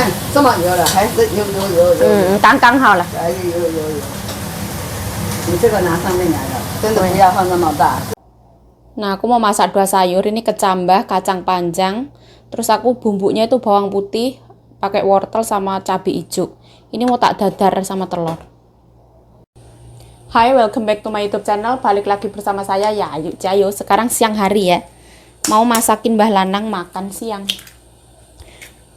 看这么油了，还是有。刚刚好了。有。你这个拿上面来了，真的不要放那么大。Nah, aku mau masak dua sayur. Ini kecambah, kacang panjang. Terus aku bumbunya itu bawang putih, pakai wortel sama cabai hijau. Ini mau tak dadar sama telur. Hai, welcome back to my YouTube channel. Balik lagi bersama saya Yayu Cayo. Sekarang siang hari ya. Mau masakin Mbah Lanang makan siang.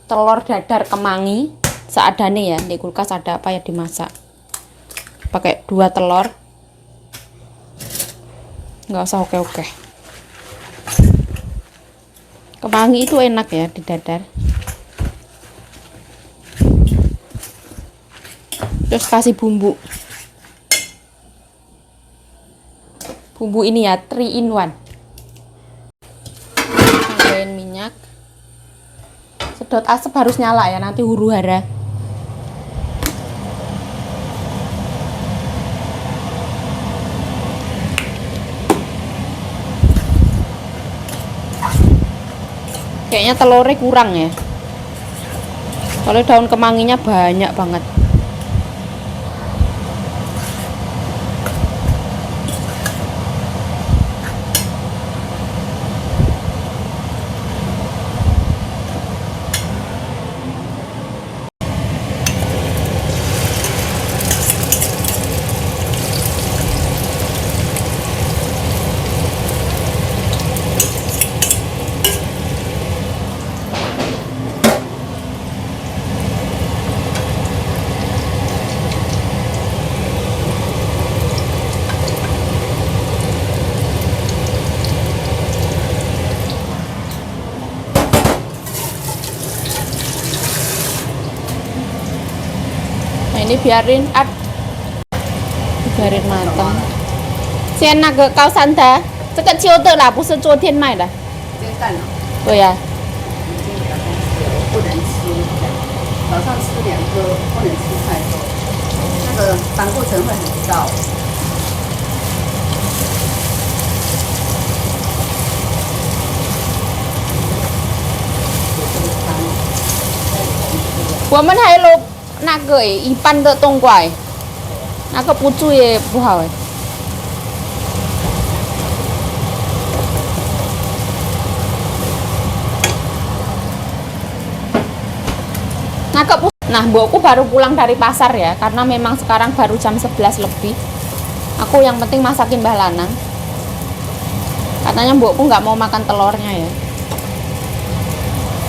Telur dadar kemangi seadanya ya. Di kulkas ada apa ya dimasak. Pakai 2 telur. Nggak usah oke-oke. Kemangi itu enak ya di dadar. Terus kasih bumbu. Bumbu ini ya 3 in 1. Tambahin minyak. Sedot asap harus nyala ya, nanti huru hara. Kayaknya telurnya kurang ya. Soalnya daun kemanginya banyak banget. Ini biarin matang. 现在那个高山的这个旧的啦，不是昨天买的。煎蛋了。对呀、不能吃，早上吃2颗，不能吃太多，那个胆固醇会很高。我们还有那个一般的冬瓜，那个不煮也不好。Nah, mbokku baru pulang dari pasar ya, karena memang sekarang baru jam 11 lebih. Aku yang penting masakin Mbah Lanang. Katanya mbokku nggak mau makan telurnya ya.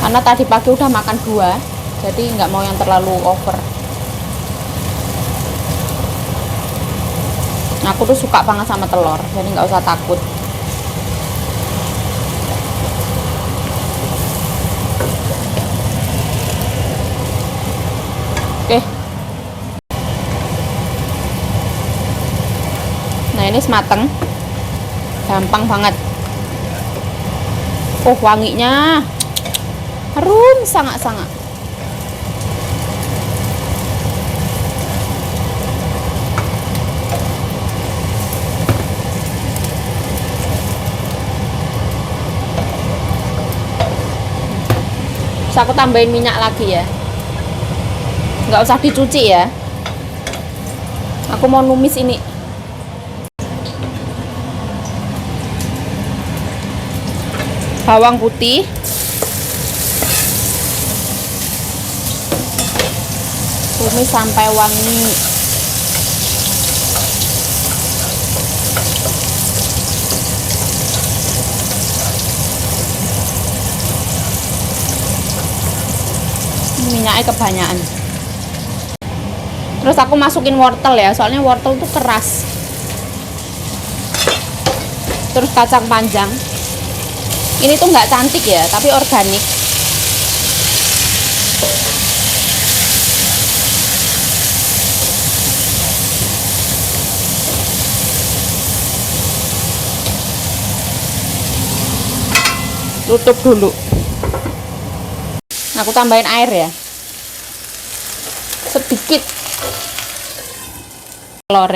Karena tadi pagi udah makan 2, jadi nggak mau yang terlalu over. Nah, aku tuh suka banget sama telur, jadi nggak usah takut. Oke. Nah, ini semateng. Gampang banget. Oh, wanginya harum sangat-sangat. Terus aku tambahin minyak lagi ya. Nggak usah dicuci ya. Aku mau numis ini. Bawang putih. Tumis sampai wangi. Minyaknya kebanyakan. Terus aku masukin wortel ya, soalnya wortel tuh keras. Terus kacang panjang. Ini tuh nggak cantik ya, tapi organik. Tutup dulu. Nah, aku tambahin air ya. Sedikit. Telur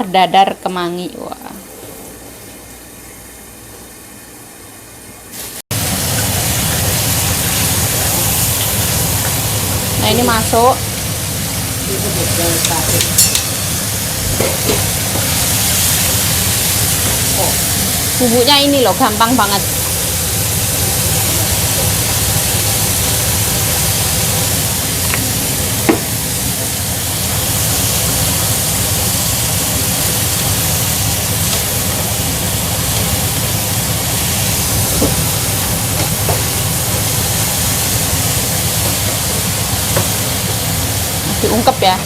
dadar kemangi. Wah. ini masuk. Bumbunya ini loh, gampang banget. Diungkep ya.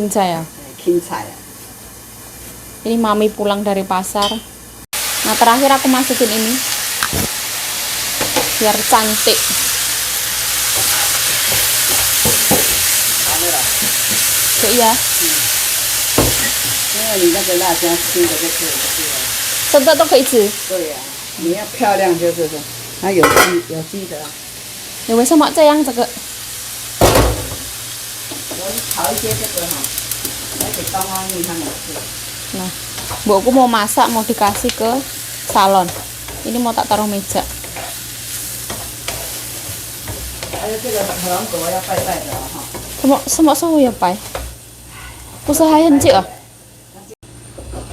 Kincai ya. Kincai. Ini mami pulang dari pasar. Nah, terakhir aku masukin ini biar cantik. Iya. 因为你那个辣椒吃的就可以了。这个都可以吃。对呀、你要漂亮就是说，它有机的啊。你为什么这样？这个我炒一些这个哈，来给高阿姨他们吃。 Nah, Bu aku mau masak, mau dikasih ke salon. Ini mau tak taruh meja. 还有这个火龙果要拜拜的哈。Semua ya, Pai? Usahain Cik ah.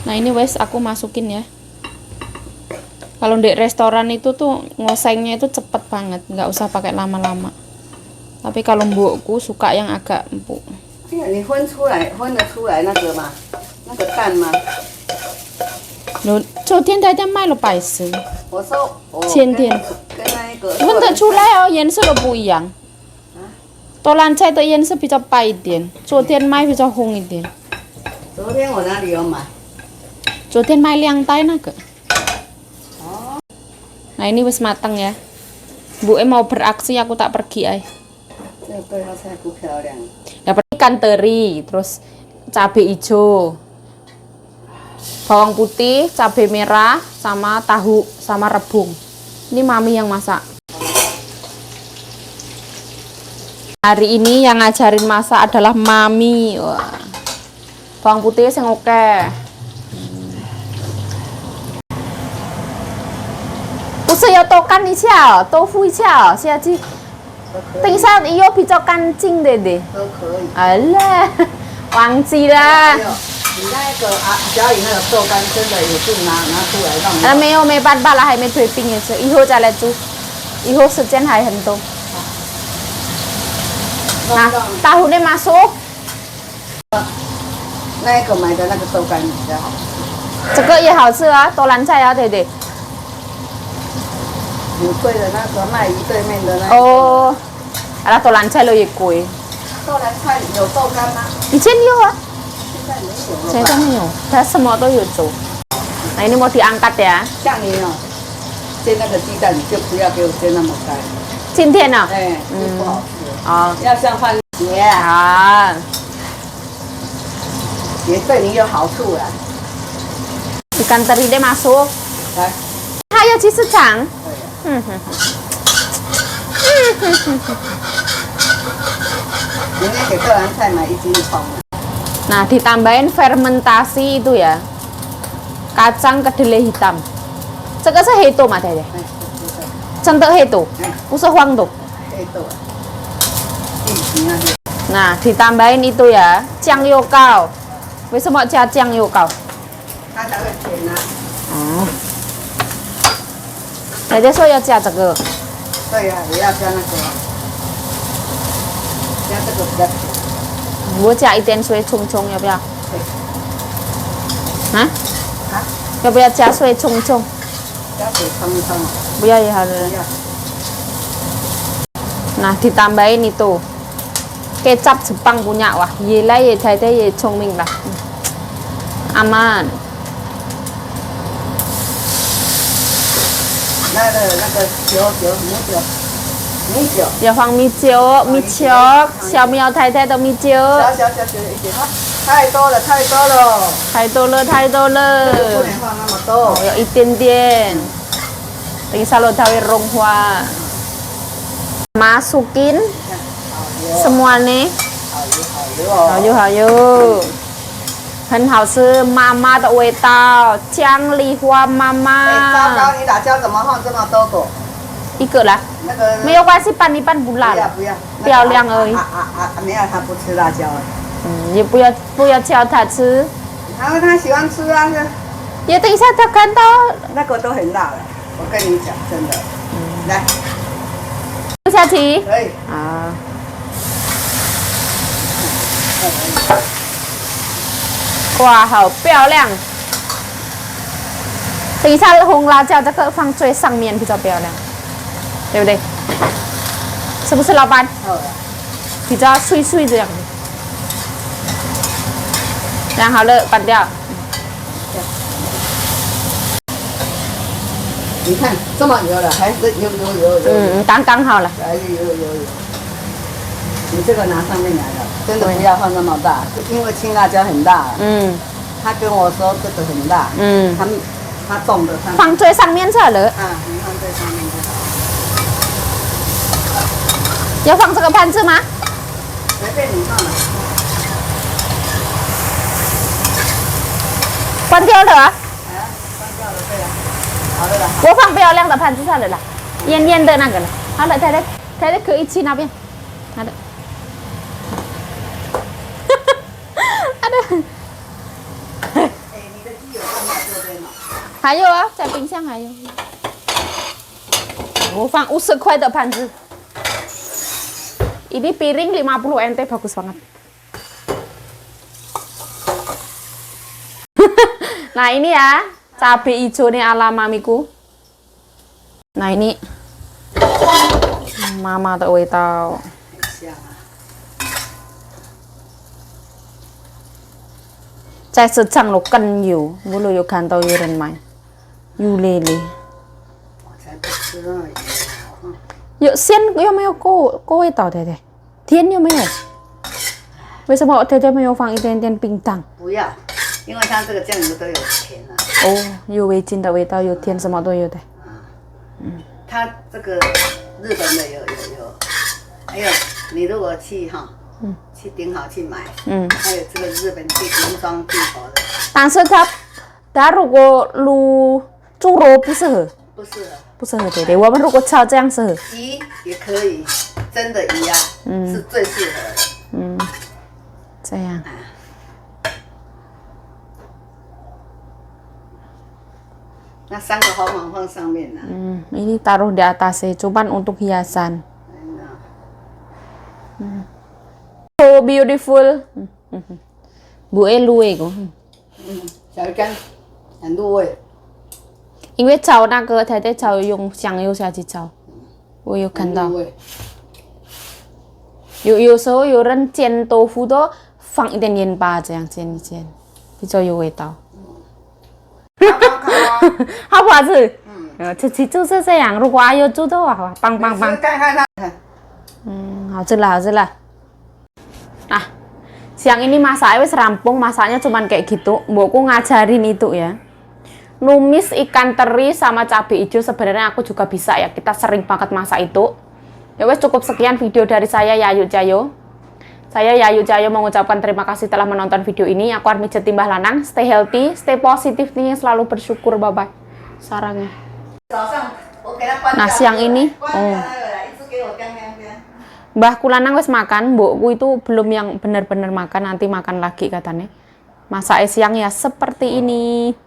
Nah, ini wes aku masukin ya. Kalau di restoran itu tuh ngosengnya itu cepet banget, nggak usah pakai lama-lama. Tapi kalau mbokku suka yang agak empuk. 你分得出来那个吗？那个蛋吗？ Loh, 昨天大家卖了140。我说我前天跟那一个分得出来哦，颜色都不一样。多兰菜的颜色比较白一点，昨天卖比较红一点。昨天我哪里有买？昨天卖亮带那个。 哦， Nah, ini wis matang ya. Bu mau beraksi, aku tak pergi ay. 这个对花菜不漂亮。 Dapat ikan teri, terus cabai hijau, bawang putih, cabai merah, sama tahu, sama rebung. Ini mami yang masak. Hari ini yang ngajarin masak adalah mami. Wah. Bawang putih yang oke. 不是要多干一下哦，多敷一下哦，下去。等一下以后比较干净的的。都可以。哎啦，忘记了。你那个啊，家里那个豆干真的也是拿出来让你。没有，没办法了，还没退冰也是，以后再来煮。以后时间还很多。Nah, tahunya masuk. 那一个买的那个豆干比较好。这个也好吃啊，多兰菜啊，对对。 有贵的那个卖鱼对面的那个。哦，啊，多兰菜了也贵。豆兰菜有豆干吗？以前有啊，现在没有了吧。现在没有，它什么都有做。Nah, ini mau diangkat ya. 像你哦，煎那个鸡蛋，你就不要给我煎那么干。今天呢？哎，这不好吃。哦，要像番茄啊，啊，也对你有好处啦。 ikan teri deh masuk. 来， Ayo ci secang. 对呀。明天给豆兰菜买1斤葱。 Nah, ditambahin fermentasi itu ya. Kacang kedelai hitam. 这个是黑豆嘛，对不对？ 哎，这个。 真的黑豆，不是黄豆。 黑豆啊。玉米那些。 Nah, ditambahin itu ya, 酱油膏。为什么加酱油膏？ 它才会甜啊。哦。人家说要加这个。 对呀、也要加那个。加这个比较甜。 我加一点水葱葱，要不要？啊？啊？要不要加水葱葱？加水冲一冲。 不要ya. 不要。 Nah, ditambahin itu kecap Jepang punya. Wah, yelah ye tete ye chongming lah. Aman. 那个米酒。 要放米酒，米酒，小苗太太的米酒。小一点，太多了，太多了。太多了，太多了。不能放那么多。要一点点。Tinggi salo tawe ronghua. Masukin semua nih. 好油。好油，很好吃，妈妈的味道，姜梨花妈哎，糟妈。糕，你辣椒怎么放这么多个？一个啦，那个没有关系，拌一拌不辣了。不要，漂亮而已。没有，他不吃辣椒。也不要叫他吃。他喜欢吃啊，也等一下他看到那个都很辣的，我跟你讲，真的。来，吃下去。可以。啊。哇，好漂亮！等一下红辣椒这个放最上面比较漂亮，对不对？是不是老板？比较碎碎这样子。这样好了，关掉。你看这么油了，还是油。刚刚好了。还是油。你这个拿上面来了，真的不要放那么大，因为青辣椒很辣。他跟我说这个很辣。他冻的。放最上面好了。你放最上面就好。要放这个盘子吗？随便你放了。关掉了啊？关掉了，对啊。好了啦。我放漂亮的盘子上了啦，艳艳的那个了。好了，太太可以去那边。好的。好的。你的鸡有放在这边吗？还有啊，在冰箱还有。我放50块的盘子。Ini piring 50 NT bagus banget. Nah ini ya, cabai hijau nih ala mamiku. Nah ini mama tak tahu. Chai sơ chẳng nó cần nhiều, vô lô yo kan tao yo ren mai. Yu lê lê. Yo xiên yo没有够味道的，甜有没有？为什么太太没有放一点点冰糖？不要，因为它这个酱油都有甜啊。哦，有味精的味道，有甜，什么都有的。它这个日本的有，还有你如果去去顶好去买，还有这个日本去原装进口的。但是它如果卤猪肉不适合。不适合。不适合，对对，我们如果炒这样适合。鱼也可以，真的鱼啊，是最适合的。这样。那3个红芒放上面呢。Ini taruh di atas cuman untuk hiasan. So beautiful. Bu Elu itu. 小鱼干很入味。因为炒那个太太炒用香油下去炒，我有看到。有时候有人煎豆腐都放一点盐巴，这样煎一煎，比较有味道。好不好吃？吃就是这样。如果还有猪的话，棒棒棒。看看。好吃了，好吃了。Nah, siang ini masaknya wis rampung, masaknya cuman kayak gitu. Mbokku ngajarin itu ya. Numis ikan teri sama cabai hijau sebenarnya aku juga bisa ya. Kita sering banget masak itu. Ya wes, cukup sekian video dari saya Yayu Cayo. Saya Yayu Cayo mengucapkan terima kasih telah menonton video ini. Aku Armi Jetimbah Lanang. Stay healthy, stay positif nih, selalu bersyukur. Bye bye. Sarangnya. Nah siang ini, Mbahku Lanang wes makan, mbokku itu belum yang benar-benar makan, nanti makan lagi katanya. Masak siang ya seperti ini.